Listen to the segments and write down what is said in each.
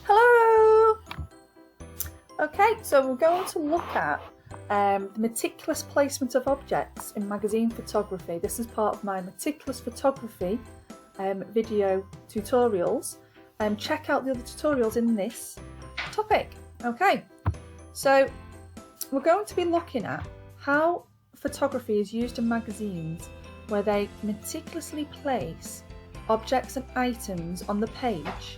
Hello! Okay, so we're going to look at the meticulous placement of objects in magazine photography. This is part of my meticulous photography video tutorials. Check out the other tutorials in this topic. Okay, so we're going to be looking at how photography is used in magazines where they meticulously place objects and items on the page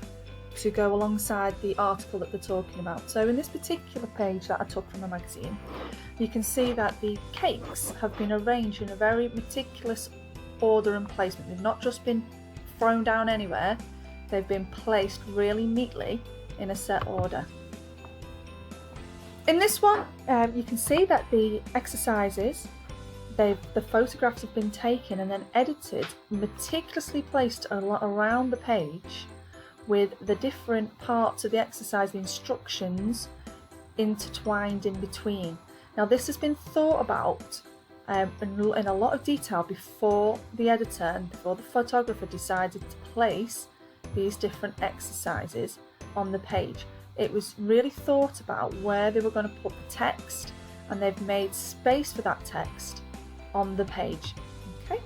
to go alongside the article that they're talking about. So in this particular page that I took from the magazine, you can see that the cakes have been arranged in a very meticulous order and placement. They've not just been thrown down anywhere, they've been placed really neatly in a set order. In this one, you can see that the exercises, the photographs have been taken and then edited, meticulously placed around the page, with the different parts of the exercise, the instructions, intertwined in between. Now this has been thought about in a lot of detail before the editor and before the photographer decided to place these different exercises on the page. It was really thought about where they were going to put the text, and they've made space for that text on the page. Okay.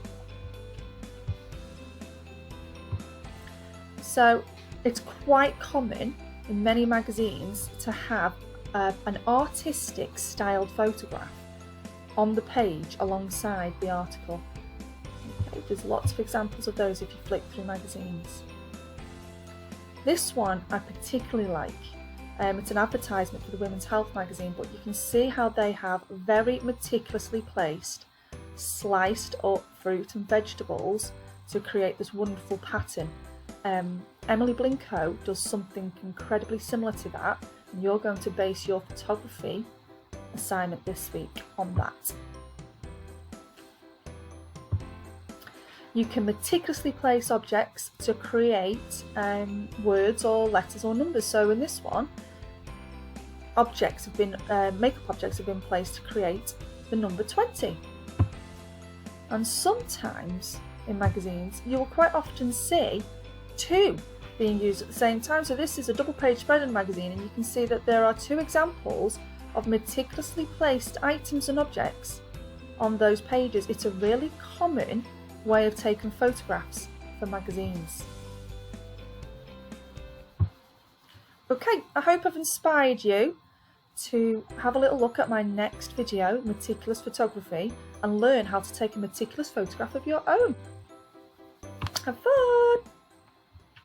So it's quite common in many magazines to have an artistic styled photograph on the page alongside the article. Okay, there's lots of examples of those if you flick through magazines. This one I particularly like. It's an advertisement for the Women's Health magazine, but you can see how they have very meticulously placed sliced up fruit and vegetables to create this wonderful pattern. Emily Blinko does something incredibly similar to that, and you're going to base your photography assignment this week on that. You can meticulously place objects to create words or letters or numbers. So in this one, makeup objects have been placed to create the number 20. And sometimes in magazines, you will quite often see two being used at the same time. So this is a double page spread in a magazine, and you can see that there are two examples of meticulously placed items and objects on those pages. It's a really common way of taking photographs for magazines. Okay, I hope I've inspired you to have a little look at my next video, Meticulous Photography, and learn how to take a meticulous photograph of your own. Have fun!